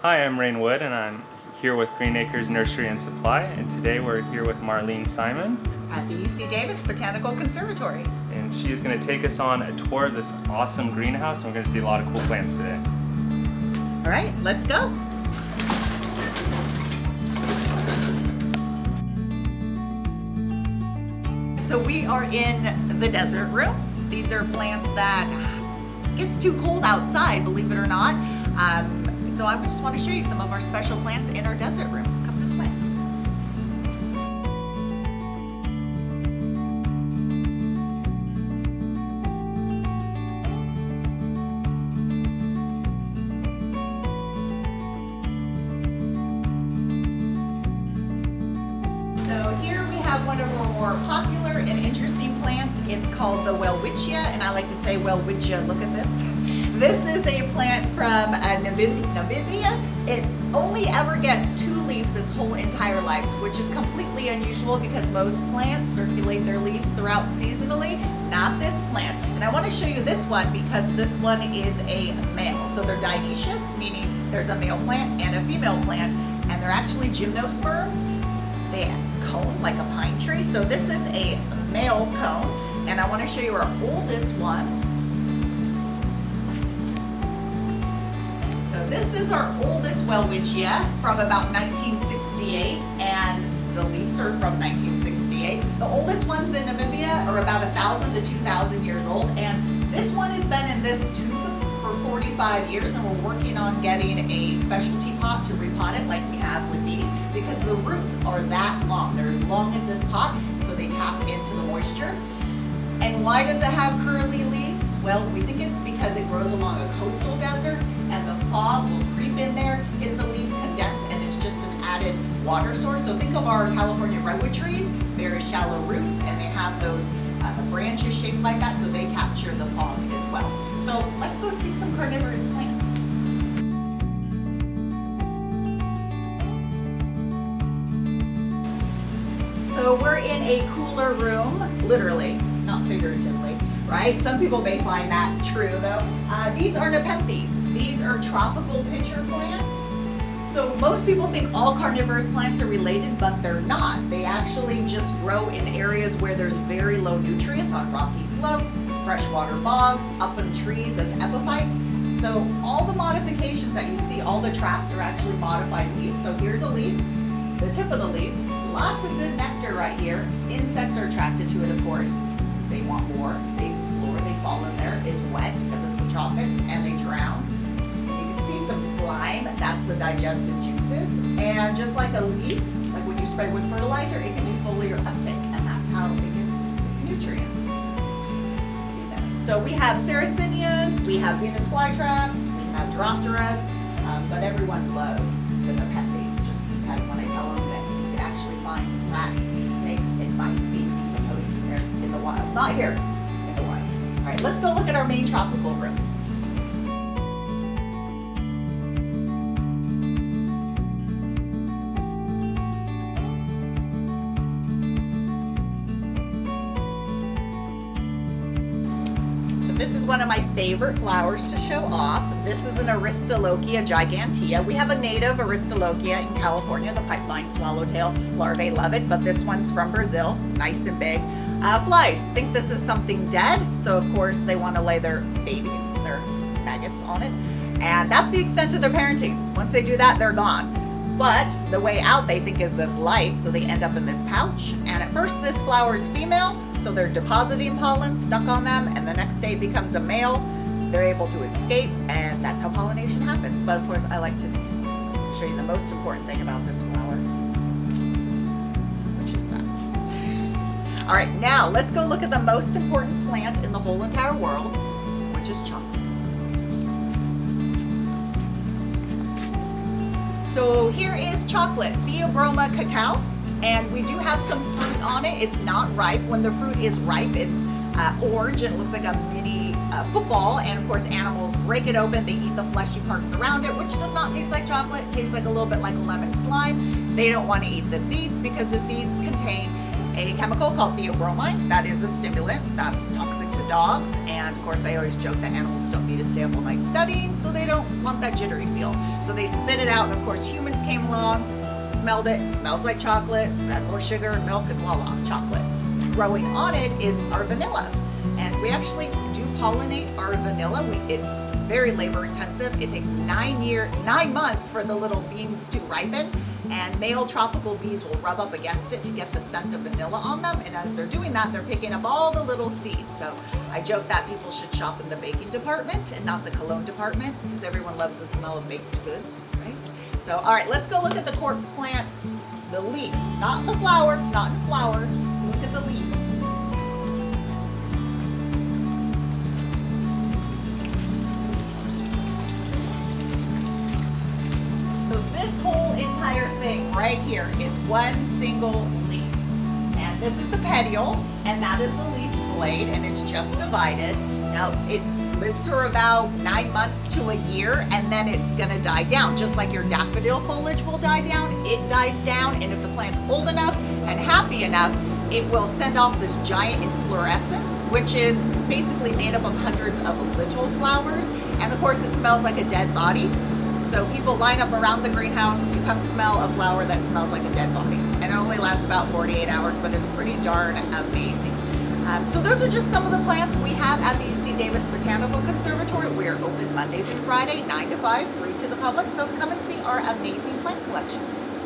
Hi, I'm Rain Wood, and I'm here with Green Acres Nursery and Supply, and today we're here with Marlene Simon at the UC Davis Botanical Conservatory. And she is going to take us on a tour of this awesome greenhouse, and we're going to see a lot of cool plants today. All right, let's go. So we are in the desert room. These are plants that gets too cold outside, believe it or not. So I just want to show you some of our special plants in our desert room. So come this way. So here we have one of our more popular and interesting plants. It's called the Welwitschia, and I like to say Welwitschia, look at this. This is a plant from Namibia. It only ever gets 2 leaves its whole entire life, which is completely unusual because most plants circulate their leaves throughout seasonally, not this plant. And I want to show you this one because this one is a male. So they're dioecious, meaning there's a male plant and a female plant, and they're actually gymnosperms. They cone like a pine tree. So this is a male cone, and I want to show you our oldest one. So this is our oldest Welwitschia from about 1968, and the leaves are from 1968. The oldest ones in Namibia are about 1,000 to 2,000 years old, and this one has been in this tube for 45 years, and we're working on getting a specialty pot to repot it like we have with these, because the roots are that long. They're as long as this pot, so they tap into the moisture. And why does it have curly leaves? Well, we think it's because it grows along a coastal desert, and the fog will creep in there, get the leaves condensed, and it's just an added water source. So think of our California redwood trees, very shallow roots, and they have those branches shaped like that, so they capture the fog as well. So let's go see some carnivorous plants. So we're in a cooler room, literally, not figuratively, right? Some people may find that true though. These are nepenthes. These are tropical pitcher plants. So most people think all carnivorous plants are related, but they're not. They actually just grow in areas where there's very low nutrients, on rocky slopes, freshwater bogs, up in trees as epiphytes. So all the modifications that you see, all the traps are actually modified leaves. So here's a leaf, the tip of the leaf, lots of good nectar right here. Insects are attracted to it, of course. They want more, they explore, they fall in there. It's wet because it's the tropics, and they drown. You can see some slime, that's the digestive juices. And just like a leaf, like when you spray with fertilizer, it can do foliar uptake, and that's how it gets its nutrients. See that? So we have Sarracenias, we have Venus flytraps, we have Droceras, but everyone loves the nepenthes, just because when I tell them that you can actually find rats, snakes, and mice being decomposed in there in the wild. Not here, in the wild. All right, let's go look at our main tropical room. This is one of my favorite flowers to show off. This is an Aristolochia gigantea. We have a native Aristolochia in California, the pipeline swallowtail larvae love it, but this one's from Brazil, nice and big. Flies think this is something dead, so of course they want to lay their babies, their maggots on it, and that's the extent of their parenting. Once they do that, they're gone. But the way out they think is this light, so they end up in this pouch. And at first this flower is female, so they're depositing pollen stuck on them, and the next day it becomes a male. They're able to escape, and that's how pollination happens. But of course I like to show you the most important thing about this flower, which is that. All right, now let's go look at the most important plant in the whole entire world, which is chocolate. So here is chocolate, Theobroma cacao, and we do have some fruit on it. It's not ripe. When the fruit is ripe, it's orange, and it looks like a mini football, and of course animals break it open, they eat the fleshy parts around it, which does not taste like chocolate. It tastes like a little bit like lemon slime. They don't want to eat the seeds because the seeds contain a chemical called theobromine. That is a stimulant that's toxic to dogs, and of course they always joke that animals don't need to stay up all night studying, so they don't want that jittery feel. So they spit it out, and of course humans came along, smelled it, it smells like chocolate, add more sugar and milk, and voila, chocolate. Growing on it is our vanilla, and we actually do pollinate our vanilla. It's very labor intensive. It takes 9 months for the little beans to ripen, and male tropical bees will rub up against it to get the scent of vanilla on them, and as they're doing that, they're picking up all the little seeds. So I joke that people should shop in the baking department and not the cologne department, because everyone loves the smell of baked goods, right? So all right, let's go look at the corpse plant, the leaf, not the flower. It's not in flower. Look at the leaf. So this whole entire thing right here is one single leaf. And this is the petiole, and that is the leaf blade, and it's just divided. Now it lives for about 9 months to a year, and then it's gonna die down. Just like your daffodil foliage will die down, it dies down, and if the plant's old enough and happy enough, it will send off this giant inflorescence, which is basically made up of hundreds of little flowers. And of course it smells like a dead body. So people line up around the greenhouse to come smell a flower that smells like a dead body. And it only lasts about 48 hours, but it's pretty darn amazing. So those are just some of the plants we have at the UC Davis Botanical Conservatory. We are open Monday through Friday, 9 to 5, free to the public. So come and see our amazing plant collection.